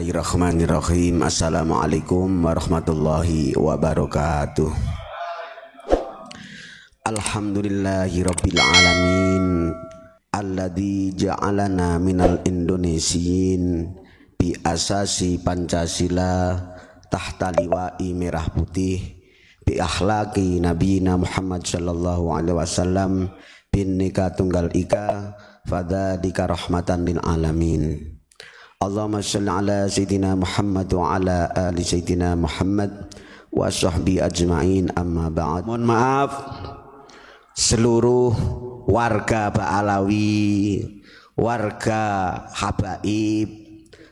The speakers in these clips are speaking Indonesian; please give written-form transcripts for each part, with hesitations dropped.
Bismillahirrahmanirrahim. Assalamualaikum warahmatullahi wabarakatuh. Alhamdulillahirabbil alamin alladzi ja'alana minal indonesiyin bi asasi Pancasila tahta liwa'i merah putih bi akhlaqi nabiyina Muhammad sallallahu alaihi wasallam binnika tunggal ika fadzalika rahmatan lil alamin. Allahumma shalli ala sayyidina Muhammad wa ala ali sayyidina Muhammad wa sahbihi ajma'in, amma ba'd. Mohon maaf seluruh warga Ba'alawi, warga habaib,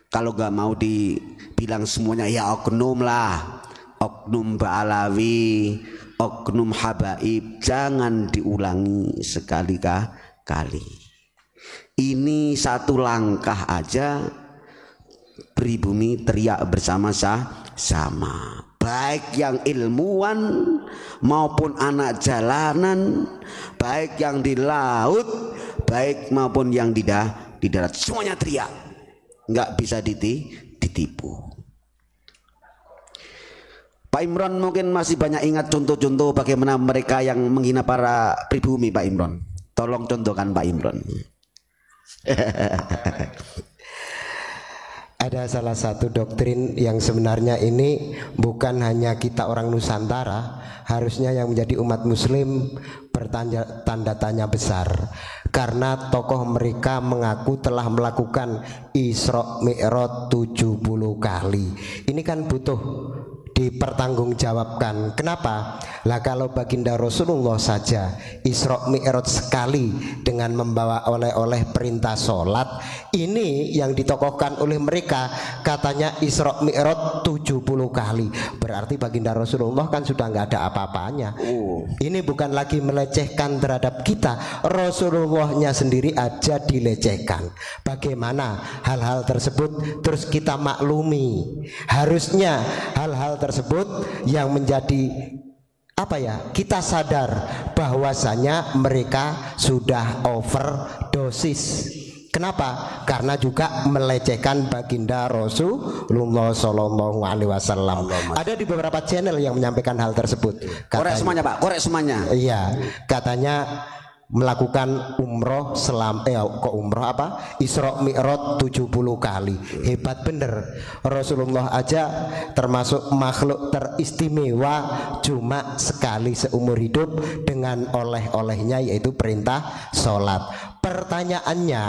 kalau gak mau dibilang semuanya ya oknum lah, oknum Ba'alawi, oknum habaib, jangan diulangi sekali-kali. Ini satu langkah aja pribumi teriak bersama-sama, baik yang ilmuwan maupun anak jalanan, baik yang di laut, baik maupun yang di darat, semuanya teriak, nggak bisa ditipu. Pak Imron mungkin masih banyak ingat contoh-contoh bagaimana mereka yang menghina para pribumi. Pak Imron, tolong contohkan Pak Imron. Ada salah satu doktrin yang sebenarnya ini bukan hanya kita orang Nusantara, harusnya yang menjadi umat muslim bertanda tanya besar, karena tokoh mereka mengaku telah melakukan Isra Mi'raj 70 kali. Ini kan butuh dipertanggungjawabkan. Kenapa? Lah kalau baginda Rasulullah saja Isra Mi'raj sekali dengan membawa oleh-oleh perintah sholat, ini yang ditokohkan oleh mereka katanya Isra Mi'raj 70 kali. Berarti baginda Rasulullah kan sudah nggak ada apa-apanya. Ini bukan lagi melecehkan terhadap kita, Rasulullahnya sendiri aja dilecehkan. Bagaimana hal-hal tersebut terus kita maklumi? Harusnya hal-hal tersebut yang menjadi kita sadar bahwasanya mereka sudah overdosis. Kenapa? Karena juga melecehkan baginda Rasulullah Sallallahu Alaihi Wasallam. Ada di beberapa channel yang menyampaikan hal tersebut. Korek semuanya Pak, korek semuanya. Iya, katanya melakukan umroh Isra Mi'raj 70 kali. Hebat bener. Rasulullah aja termasuk makhluk teristimewa, cuma sekali seumur hidup dengan oleh-olehnya yaitu perintah sholat. Pertanyaannya,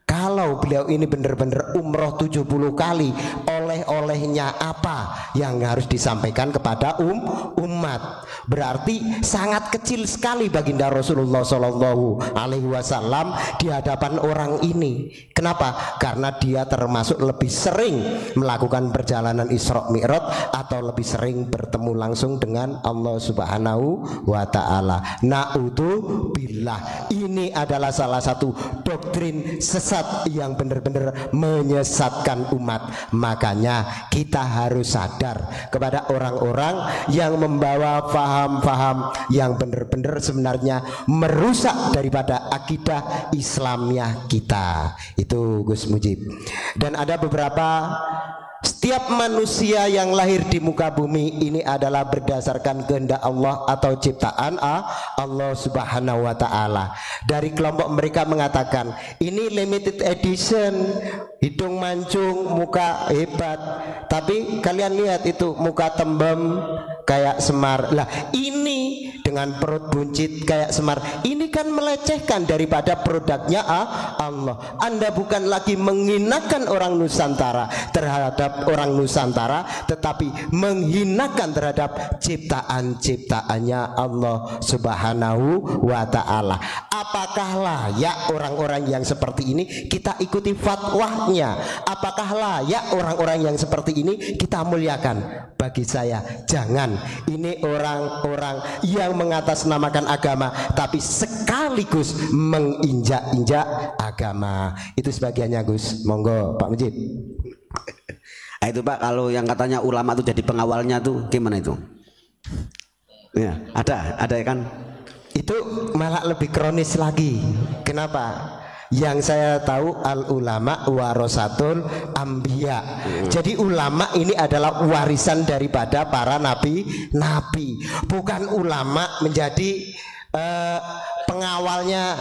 kalau beliau ini benar-benar umroh 70 kali, oleh-olehnya apa yang harus disampaikan kepada umat? Berarti sangat kecil sekali baginda Rasulullah Shallallahu Alaihi Wasallam di hadapan orang ini. Kenapa? Karena dia termasuk lebih sering melakukan perjalanan Isra Mi'raj atau lebih sering bertemu langsung dengan Allah Subhanahu wa Ta'ala. Na'udzubillah. Ini adalah salah satu doktrin sesat yang benar-benar menyesatkan umat. Makanya kita harus sadar kepada orang-orang yang membawa paham-paham yang benar-benar sebenarnya merusak daripada akidah Islamiah kita. Itu Gus Mujib. Dan ada beberapa, setiap manusia yang lahir di muka bumi ini adalah berdasarkan kehendak Allah atau ciptaan Allah Subhanahu wa Ta'ala. Dari kelompok mereka mengatakan ini limited edition, hidung mancung, muka hebat. Tapi kalian lihat itu muka tembem kayak Semar. Lah ini dengan perut buncit kayak Semar, ini kan melecehkan daripada produknya Allah. Anda bukan lagi menghinakan orang Nusantara terhadap orang Nusantara, tetapi menghinakan terhadap ciptaan-ciptaannya Allah Subhanahu wa Ta'ala. Apakah layak orang-orang yang seperti ini kita ikuti fatwanya? Apakah layak orang-orang yang seperti ini kita muliakan? Bagi saya jangan. Ini orang-orang yang mengatasnamakan agama tapi sekaligus menginjak-injak agama. Itu sebagiannya Gus. Monggo Pak Mujib. Itu Pak, kalau yang katanya ulama itu jadi pengawalnya tuh gimana itu? Ya, ada ya kan? Itu malah lebih kronis lagi. Kenapa? Yang saya tahu al ulama warasatul anbiya. Jadi ulama ini adalah warisan daripada para nabi. Bukan ulama menjadi pengawalnya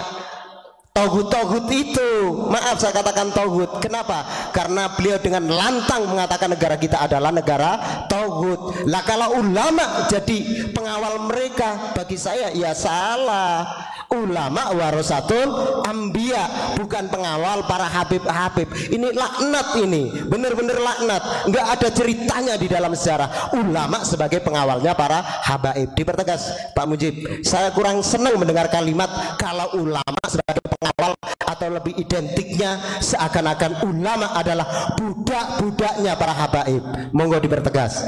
togut itu. Maaf saya katakan togut. Kenapa? Karena beliau dengan lantang mengatakan negara kita adalah negara togut. Lah kalau ulama jadi pengawal mereka, bagi saya ya salah. Ulama warasatul anbiya, bukan pengawal para habib-habib. Ini laknat, ini benar-benar laknat. Enggak ada ceritanya di dalam sejarah ulama sebagai pengawalnya para habaib. Dipertegas Pak Mujib, saya kurang senang mendengar kalimat kalau ulama sebagai pengawal, atau lebih identiknya seakan-akan ulama adalah budak-budaknya para habaib. Monggo dipertegas.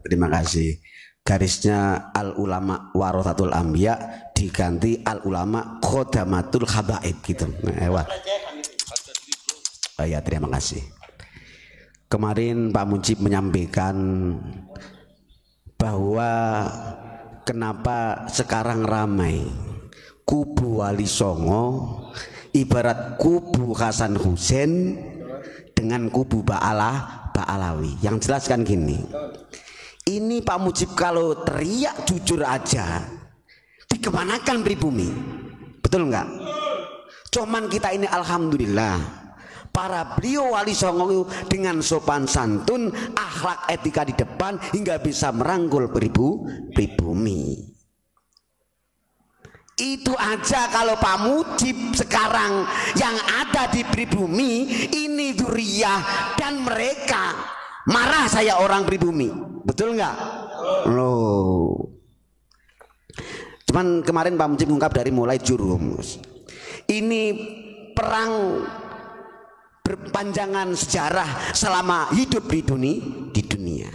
Terima kasih. Garisnya al ulama warasatul anbiya diganti al ulama khodamatul habaib gitu. Oh ya, terima kasih. Kemarin Pak Mujib menyampaikan bahwa kenapa sekarang ramai kubu Wali Songo ibarat kubu Hasan Hussein dengan kubu Ba'alawi. Yang jelaskan gini, ini Pak Mujib kalau teriak jujur aja dikemanakan pribumi, betul enggak? Cuman kita ini alhamdulillah para beliau Wali Songo dengan sopan santun, akhlak etika di depan hingga bisa merangkul pribumi. Itu aja kalau Pak Mujib sekarang yang ada di pribumi ini duriyah dan mereka marah saya orang pribumi, betul nggak? Loh. Cuman kemarin Pak Mujib mengungkap dari mulai Jurhum. Ini perang berpanjangan sejarah selama hidup di dunia.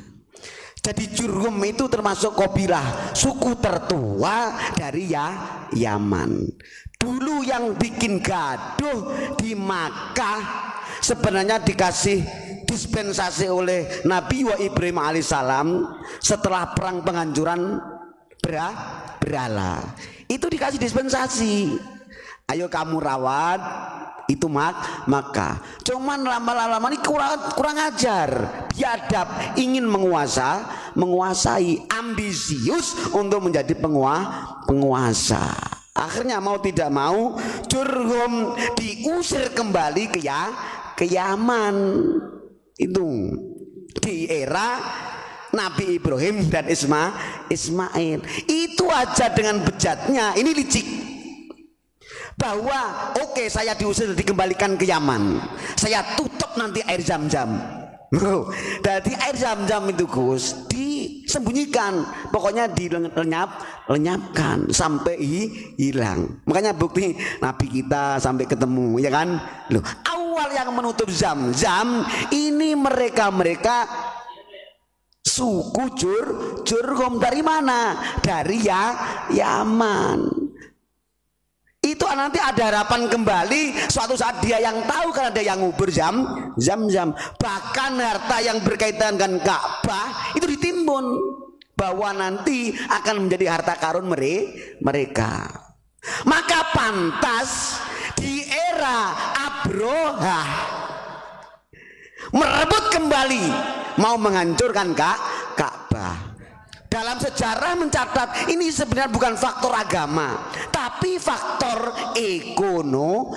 Jadi Jurhum itu termasuk kabilah suku tertua dari Yaman. Dulu yang bikin gaduh di Makkah sebenarnya dikasih dispensasi oleh Nabi Ibrahim alaihissalam setelah perang penghancuran berhala. Itu dikasih dispensasi. Ayo kamu rawat itu maka cuman lama-lama ini kurang ajar, biadab, ingin menguasai, ambisius untuk menjadi penguasa. Akhirnya mau tidak mau Jurhum diusir kembali ke Yaman. Itu di era Nabi Ibrahim dan Ismail. Itu aja dengan bejatnya. Ini licik. Bahwa oke, saya diusir dikembalikan ke Yaman, saya tutup nanti air Zam-Zam. Dari air Zam-Zam itu Gus disembunyikan, pokoknya dilenyapkan sampai hilang. Makanya bukti Nabi kita sampai ketemu, ya kan? Loh, awal yang menutup Zam-Zam ini mereka suku Jurhum. Dari mana? Dari Yaman. Itu nanti ada harapan kembali suatu saat dia yang tahu, karena dia yang ngubur Zam-Zam. Bahkan harta yang berkaitan dengan Ka'bah itu ditimbun bahwa nanti akan menjadi harta karun mereka. Maka pantas di era Abrohah merebut kembali, mau menghancurkan Ka'bah. Dalam sejarah mencatat ini sebenarnya bukan faktor agama, tapi faktor ekonomi.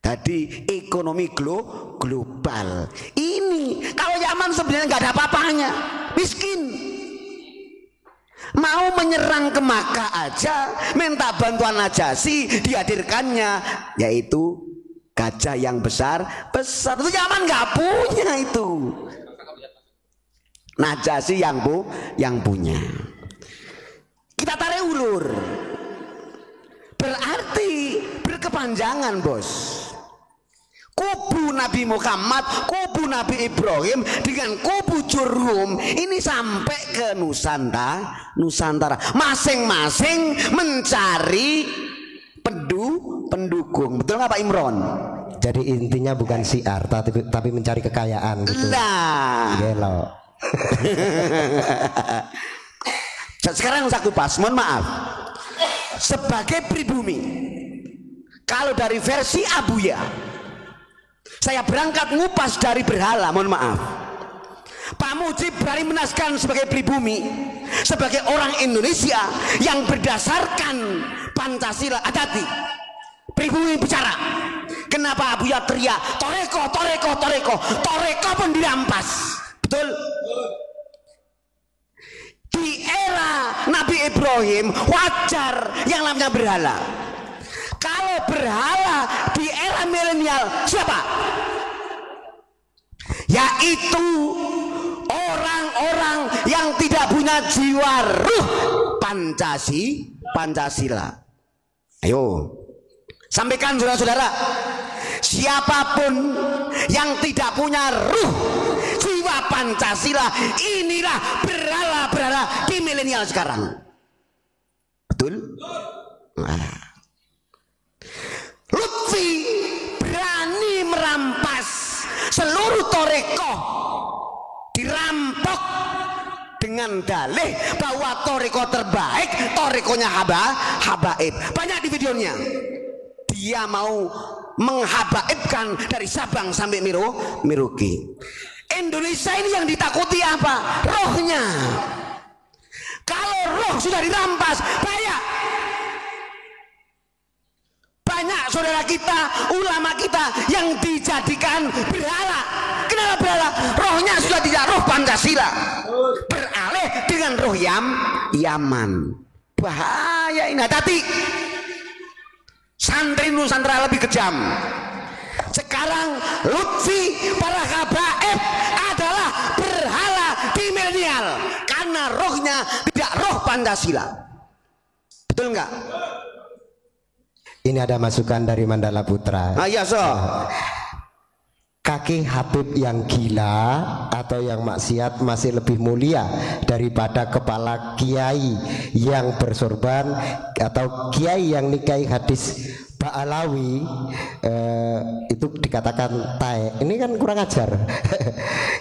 Jadi ekonomi global. Ini kalau Yaman sebenarnya nggak ada apa-apanya, miskin. Mau menyerang ke Makkah aja, minta bantuan Najasyi, dihadirkannya yaitu gajah yang besar. Itu Yaman nggak punya itu. Najasyi yang punya. Kita tarik ulur, berarti berkepanjangan bos. Kubu Nabi Muhammad, kubu Nabi Ibrahim dengan kubu Jurhum ini sampai ke Nusantara. Masing-masing mencari pendukung. Betul nggak Pak Imron? Jadi intinya bukan syiar, tapi mencari kekayaan gitu. Nah, gelo. Sekarang saya kupas, mohon maaf. Sebagai pribumi, Kalau dari versi Abuya, saya berangkat ngupas dari berhala, mohon maaf. Pak Mujib berani menaskan sebagai pribumi, sebagai orang Indonesia yang berdasarkan Pancasila. Hati-hati, pribumi bicara. Kenapa Abuya teriak toreko, toreko, toreko? Toreko pun dirampas. Betul? Di era Nabi Ibrahim wajar yang namanya berhala. Kalau berhala di era milenial siapa? Yaitu orang-orang yang tidak punya jiwa ruh Pancasila. Ayo, sampaikan saudara-saudara, siapapun yang tidak punya ruh jiwa Pancasila, inilah berhala-berhala di milenial sekarang. Betul? Nah. Lutfi berani merampas seluruh torekoh, dirampok dengan dalih bahwa toreko terbaik torekonya habaib. Banyak di videonya. Dia mau menghabaibkan dari Sabang sampai Merauke. Indonesia ini yang ditakuti apa? Rohnya. Kalau roh sudah dirampas, bahaya. Banyak saudara kita, ulama kita yang dijadikan berhala. Kenapa berhala? Rohnya sudah tidak roh Pancasila, beralih dengan roh Yaman. Bahaya ini. Hati-hati. Santri Nusantara lebih kejam. Sekarang Lutfi para habaib adalah berhala di milenial karena rohnya tidak roh Pancasila. Betul enggak? Ini ada masukan dari Mandala Putra. Ah, iya, so. Kaki Habib yang gila atau yang maksiat masih lebih mulia daripada kepala kiai yang bersorban atau kiai yang nikahi hadis Ba'alawi. Itu dikatakan tae. Ini kan kurang ajar.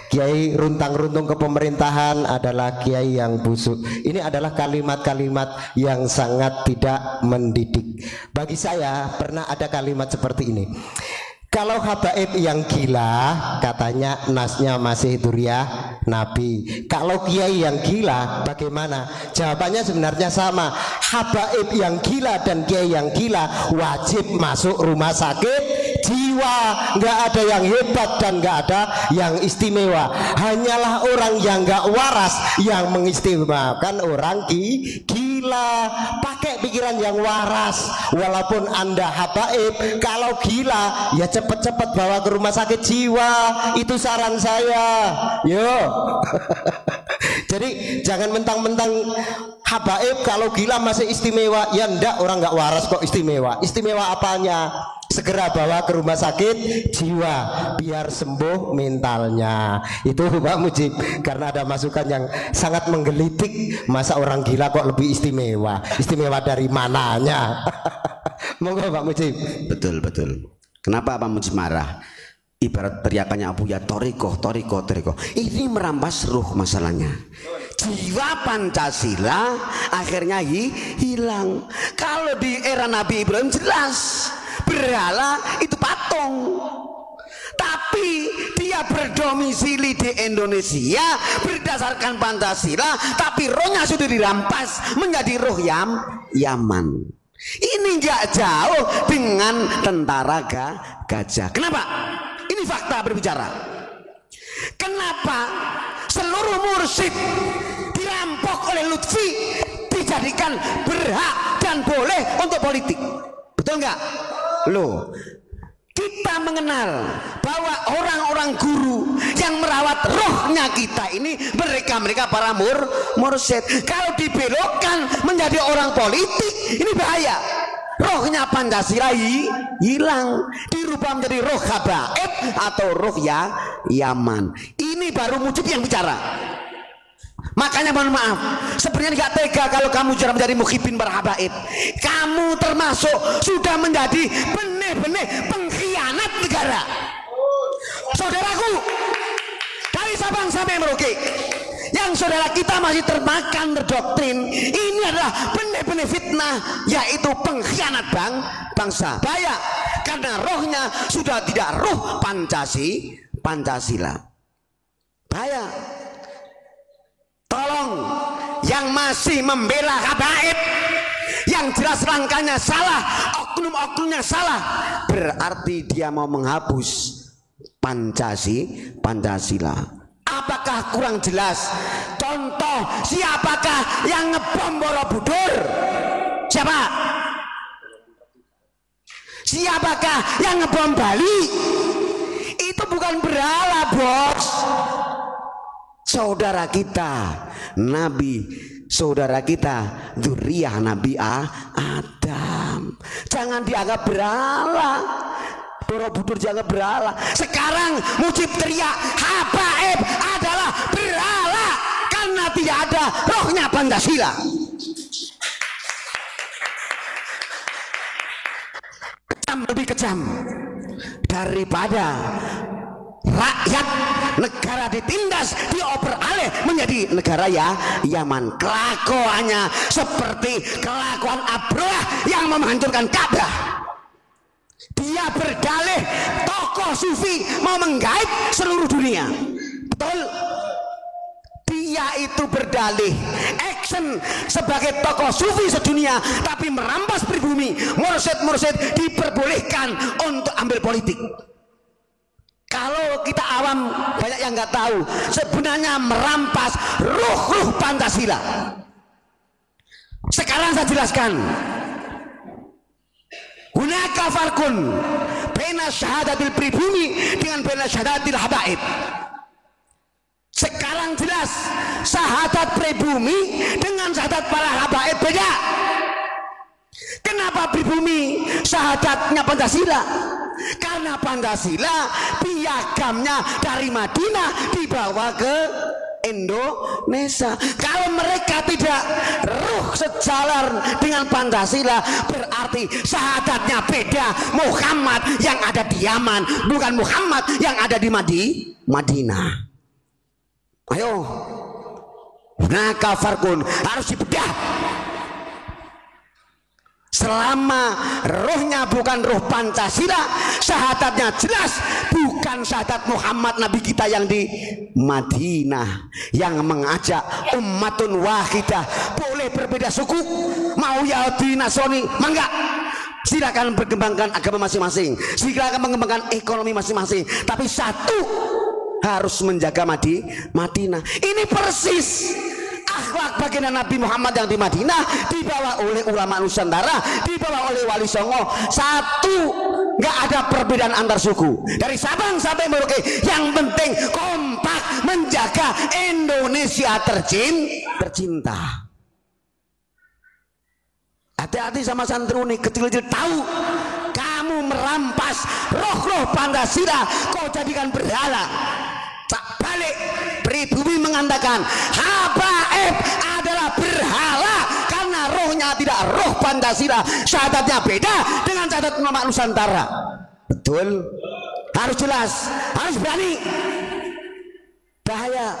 Kiai runtang-runtung ke pemerintahan adalah kiai yang busuk. Ini adalah kalimat-kalimat yang sangat tidak mendidik. Bagi saya pernah ada kalimat seperti ini. Kalau habaib yang gila, katanya nasnya masih duriah Nabi. Kalau kiai yang gila, bagaimana? Jawabannya sebenarnya sama. Habaib yang gila dan kiai yang gila wajib masuk rumah sakit jiwa. Nggak ada yang hebat dan nggak ada yang istimewa. Hanyalah orang yang nggak waras yang mengistimewakan orang gila. Pakai pikiran yang waras. Walaupun Anda habaib, kalau gila ya cepet-cepet bawa ke rumah sakit jiwa. Itu saran saya. Yo. Jadi jangan mentang-mentang habaib kalau gila masih istimewa. Ya ndak, orang nggak waras kok istimewa. Istimewa apanya? Segera bawa ke rumah sakit jiwa biar sembuh mentalnya. Itu Pak Mujib, karena ada masukan yang sangat menggelitik. Masa orang gila kok lebih istimewa? Istimewa dari mananya? Monggo Pak Mujib. Betul. Kenapa Pak Mujib marah? Ibarat teriakannya Abuya toriko. Ini merampas ruh masalahnya. Jiwa Pancasila akhirnya hilang. Kalau di era Nabi Ibrahim jelas berhala itu patung, tapi dia berdomisili di Indonesia berdasarkan Pancasila, tapi rohnya sudah dirampas menjadi roh Yaman. Ini nggak jauh dengan tentara gajah. Kenapa? Ini fakta berbicara. Kenapa seluruh mursyid dirampok oleh Lutfi dijadikan berhak dan boleh untuk politik? Betul nggak? Loh, kita mengenal bahwa orang-orang guru yang merawat rohnya kita ini mereka para mursyid. Kalau dibelokkan menjadi orang politik, ini bahaya. Rohnya Pancasila hilang, dirubah menjadi roh habaib atau roh Yaman. Ini baru Mujib yang bicara. Makanya mohon maaf, sebenarnya nggak tega kalau kamu sudah menjadi mukhibin berhabaib. Kamu termasuk sudah menjadi benih-benih pengkhianat negara. Saudaraku, dari Sabang sampai Merauke, yang yang saudara kita masih termakan terdoktrin. Ini adalah benih-benih fitnah, yaitu pengkhianat bangsa. Bahaya, karena rohnya sudah tidak roh Pancasila. Bahaya. Tolong yang masih membela habaib, yang jelas langkahnya salah, oknum-oknumnya salah, berarti dia mau menghapus Pancasila. Apakah kurang jelas? Contoh, siapakah yang ngebom Borobudur? Siapa? Siapakah yang ngebom Bali? Itu bukan berhala, bos. Saudara kita, Nabi, saudara kita, dzurriyyah Nabi Adam. Jangan dianggap berhala. Borobudur jangan berhala. Sekarang Mujib teriak habaib adalah berhala karena tidak ada rohnya Pancasila. Kejam, lebih kejam daripada rakyat negara ditindas, dioper alih menjadi negara Yaman. Kelakuannya seperti kelakuan Abroah yang menghancurkan Ka'bah. Dia berdalih tokoh sufi mau menggait seluruh dunia. Betul? Dia itu berdalih action sebagai tokoh sufi sedunia, tapi merampas pribumi. Mursyid diperbolehkan untuk ambil politik. Kalau kita awam banyak yang nggak tahu, sebenarnya merampas ruh Pancasila. Sekarang saya jelaskan. Hunaka farkun baina syahadatil pribumi dengan baina syahadatil habaib. Sekarang jelas syahadat pribumi dengan syahadat para habaib beda. Kenapa pribumi syahadatnya Pancasila? Karena Pancasila piagamnya dari Madinah dibawa ke Indonesia. Kalau mereka tidak ruh sejalan dengan Pancasila, berarti syahadatnya beda. Muhammad yang ada di Yaman bukan Muhammad yang ada di Madinah. Ayo, naka farkun harus dibedah. Selama rohnya bukan roh Pancasila, syahadatnya jelas bukan syahadat Muhammad Nabi kita yang di Madinah, yang mengajak ummatun wahidah. Boleh berbeda suku, mau Yahudi Nasrani, mangga, silakan berkembangkan agama masing-masing, silakan mengembangkan ekonomi masing-masing, tapi satu, harus menjaga Madinah. Ini persis akhlak baginda Nabi Muhammad yang di Madinah, dibawa oleh ulama Nusantara, dibawa oleh Wali Songo. Satu, nggak ada perbedaan antar suku dari Sabang sampai Merauke. Yang penting kompak menjaga Indonesia tercinta. Hati-hati sama santruni kecil-kecil, tahu kamu merampas roh Pancasila, kau jadikan berhala. Tak balik, pribumi mengatakan habaib adalah berhala karena rohnya tidak roh Pancasila, syahadatnya beda dengan syahadat ulama Nusantara. Betul? Harus jelas, harus berani. Bahaya.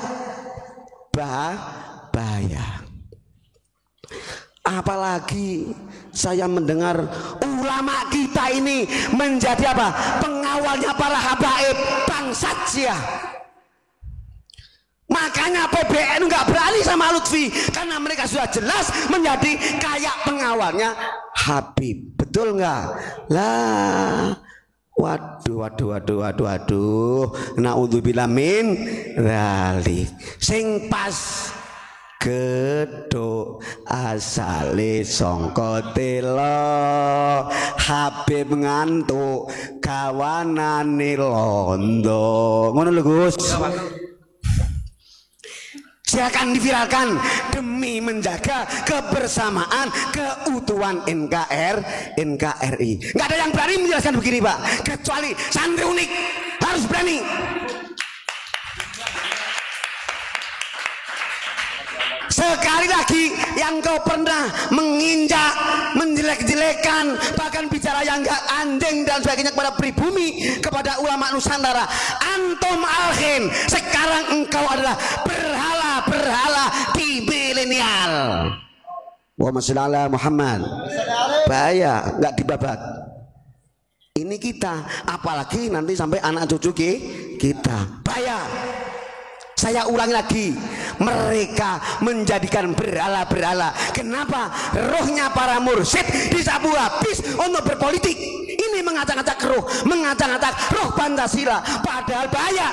Apalagi saya mendengar ulama kita ini menjadi apa? Pengawalnya para habaib, bangsat sia. Makanya PBN nggak berani sama Lutfi karena mereka sudah jelas menjadi kayak pengawalnya Habib. Betul nggak? Lah, waduh. Naudzubillah min dzalik. Sing pas gedhok asale sangka tela, Habib ngantuk kawanane londo. Ngono lho Gus. Silakan diviralkan demi menjaga kebersamaan keutuhan NKRI. Nggak ada yang berani menjelaskan begini Pak, kecuali santri unik. Harus berani. Sekali lagi yang kau pernah menginjak, menjelek-jelekan, bahkan bicara yang enggak anjing dan sebagainya kepada pribumi, kepada ulama Nusantara, antum alhin, sekarang engkau adalah berhala di milenial. Wa masallallahu Muhammad. Bahaya, enggak dibabat. Ini kita, apalagi nanti sampai anak cucu kita. Bahaya. Saya ulangi lagi, mereka menjadikan berhala-berhala. Kenapa? Rohnya para mursyid disapu habis untuk berpolitik. Ini mengacak-acak roh, mengacak-acak roh Pancasila. Padahal bahaya.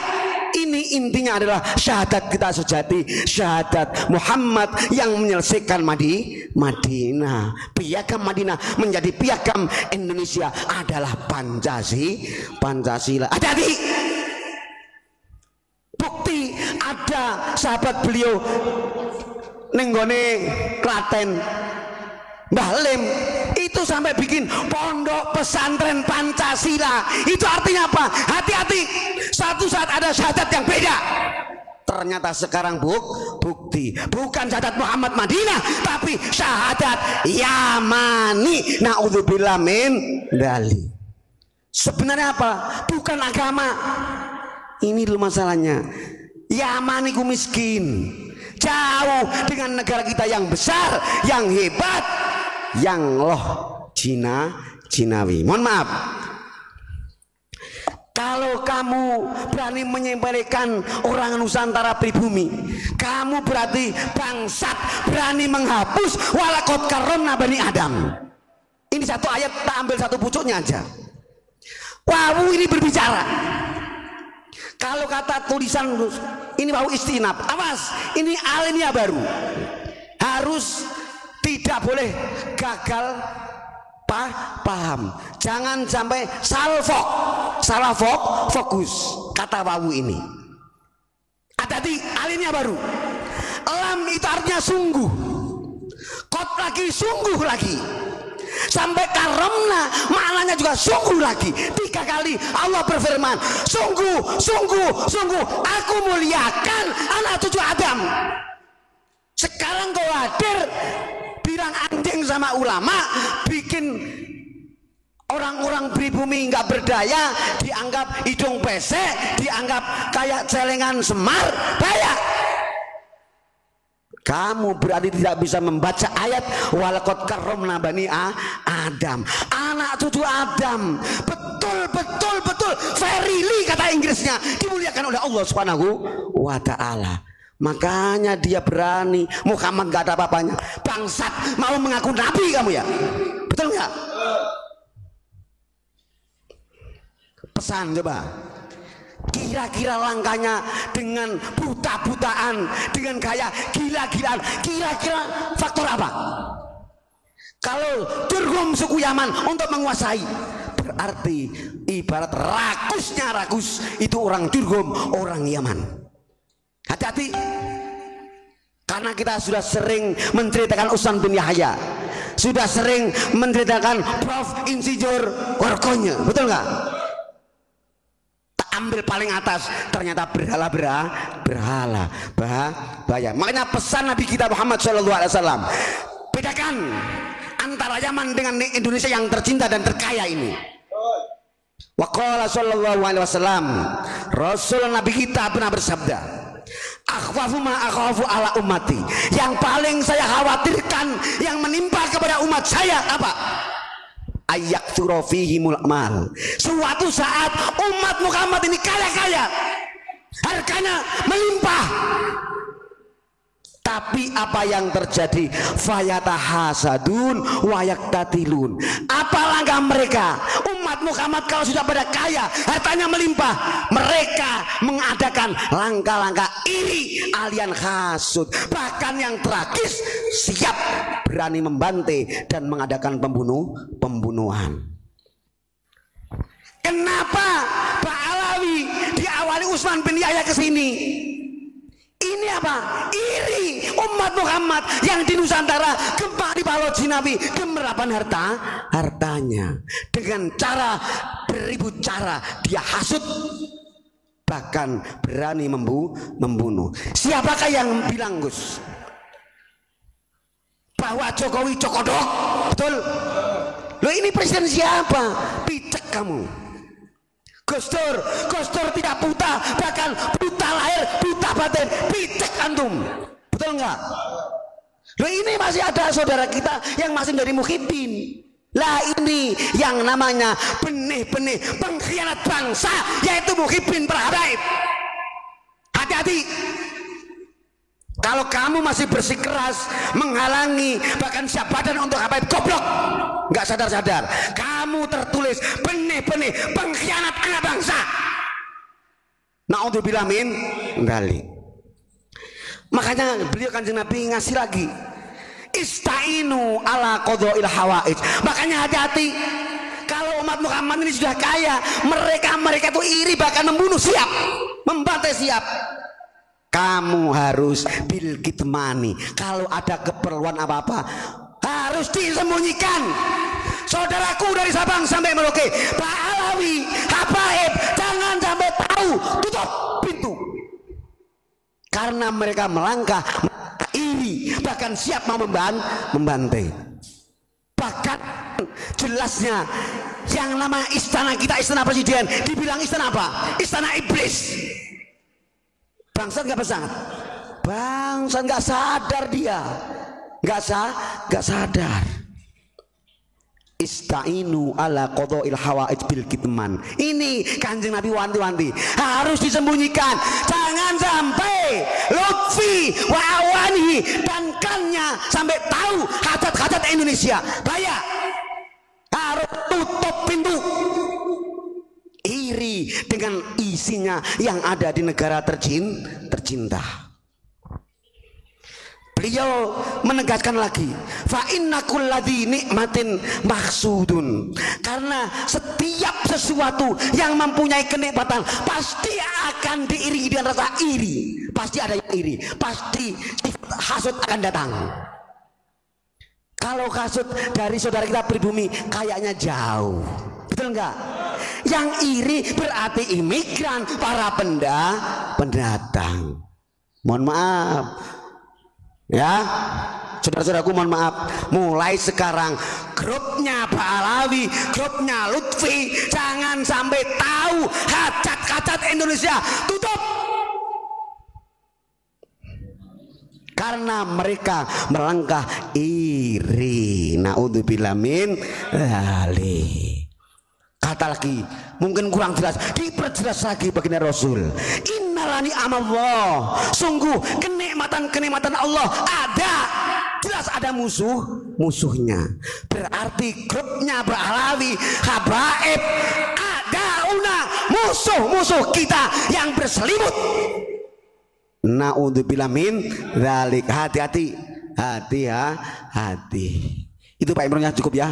Ini intinya adalah syahadat kita sejati, syahadat Muhammad yang menyelesaikan Madinah. Piagam Madinah menjadi piagam Indonesia adalah Pancasila. Hati-hati. Bukti ada sahabat beliau nenggone Klaten, Mbah Lim itu sampai bikin pondok pesantren Pancasila. Itu artinya apa? Hati-hati, satu saat ada syahadat yang beda. Ternyata sekarang bukti bukan syahadat Muhammad Madinah, tapi syahadat Yamani. Naudzubillah min dzalik. Sebenarnya apa? Bukan agama. Ini dulu masalahnya. Yaman itu miskin, jauh dengan negara kita yang besar, yang hebat, yang loh Cinawi. Mohon maaf, kalau kamu berani menyempelekan orang Nusantara pribumi, kamu berarti bangsat, berani menghapus walaqad karramna bani Adam. Ini satu ayat, tak ambil satu pucuknya aja. Wow, ini berbicara. Kalau kata tulisan ini mau istinab, awas, ini alinea baru. Harus tidak boleh gagal paham. Jangan sampai salah fokus kata wawu ini. Hati-hati, alinea baru. Lam itu artinya sungguh. Kot lagi sungguh lagi. Sampai karomna maknanya juga sungguh lagi. 3 kali Allah berfirman, sungguh aku muliakan anak cucu Adam. Sekarang kau hadir bilang anjing sama ulama, bikin orang-orang pribumi nggak berdaya, dianggap hidung pesek, dianggap kayak celengan Semar. Bahaya. Kamu berarti tidak bisa membaca ayat walaqad karramna bani Adam, anak cucu Adam. Betul verily kata Inggrisnya, dimuliakan oleh Allah Subhanahu wa ta'ala. Makanya dia berani. Muhammad gak ada apa-apanya. Bangsat, mau mengaku nabi kamu ya? Betul nggak? Pesan coba. Kira-kira langkahnya dengan buta-butaan, dengan gaya gila-gilaan, kira-kira faktor apa? Kalau Turgum suku Yaman untuk menguasai, berarti ibarat rakus itu orang Turgum, orang Yaman. Hati-hati, karena kita sudah sering menceritakan Utsman bin Yahya, sudah sering menceritakan Prof. Insinyur Warkonya, betul nggak? Ambil paling atas, ternyata berhala bahaya. Makanya pesan Nabi kita Muhammad SAW, bedakan antara Yaman dengan Indonesia yang tercinta dan terkaya ini. Wa qala sallallahu alaihi wasallam, Rasul Nabi kita pernah bersabda, akhwafu ma akhafu ala ummati, yang paling saya khawatirkan yang menimpa kepada umat saya apa? Ayak turofihimul amal. Suatu saat umat Muhammad ini kaya, harganya melimpah, tapi apa yang terjadi? Fayatahasadun wayaktatilun. Apa langkah mereka? Umat Muhammad kalau sudah pada kaya, hartanya melimpah, mereka mengadakan langkah-langkah iri, alian hasud. Bahkan yang tragis, siap berani membantai dan mengadakan pembunuhan. Kenapa Pak Alawi diawali Utsman bin Yahya ke sini? Ini apa? Iri umat Muhammad yang di Nusantara gempa di Balot Jinawi, gemerapan hartanya dengan cara beribu cara dia hasut, bahkan berani membunuh. Siapakah yang bilang, Gus? bahwa Jokowi cokodok, betul? Loh ini presiden siapa? Picek kamu. Gus Dur tidak buta, bahkan buta lahir, buta batin, picek antum, betul nggak? Loh ini masih ada saudara kita yang masih dari muhibin. Lah ini yang namanya benih-benih pengkhianat bangsa, yaitu muhibin para habaib. Hati-hati. Kalau kamu masih bersikeras menghalangi bahkan siap badan untuk habaib, goblok, nggak sadar-sadar kamu tertulis benih-benih pengkhianat anak bangsa. Na'udzubillah min dzalik. Makanya beliau Kanjeng Nabi ngasih lagi, istainu ala qada'il hawaij. Makanya hati-hati, kalau umat Muhammad ini sudah kaya, mereka itu iri, bahkan membunuh siap, membantai siap. Kamu harus bil kitmani. Kalau ada keperluan apa-apa harus disembunyikan. Saudaraku dari Sabang sampai Merauke, Pak Alawi, habaib, jangan sampai tahu, tutup pintu. Karena mereka melangkah iri, bahkan siap mau membantai. Bahkan jelasnya yang nama istana kita, istana presiden, dibilang istana apa? Istana iblis. Bangsat nggak pesat? Bangsat nggak sadar dia, nggak sadar. Istainu ala qada'il hawaij bil kitman. Ini Kanjeng Nabi wanti-wanti harus disembunyikan. Jangan sampai Lutfi wa awanihi dan kannya sampai tahu hajat-hajat Indonesia. Bahaya. Harus tutup pintu. Iri dengan isinya yang ada di negara tercinta. Beliau menegaskan lagi, fa inna kulladzi nikmatin mahsudun. Karena setiap sesuatu yang mempunyai kenikmatan pasti akan diiringi dengan rasa iri. Pasti ada yang iri, pasti hasud akan datang. Kalau hasud dari saudara kita pribumi kayaknya jauh, betul enggak? Yang iri berarti imigran, para pendatang. Mohon maaf ya, saudara-saudaraku, mohon maaf. Mulai sekarang grupnya Pak Alawi, grupnya Lutfi, jangan sampai tahu hajat-hajat Indonesia. Tutup. Karena mereka melangkah iri. Na'udzubillah min dzalik. Kata lagi, mungkin kurang jelas, diperjelas lagi baginda Rasul. Innalani amallah, sungguh kenikmatan Allah ada, jelas ada musuhnya. Berarti grupnya Ba'alawi, habaib, ada musuh kita yang berselimut. Na'udzubillah min dzalik. Hati-hati. Itu Pak Imronnya cukup ya.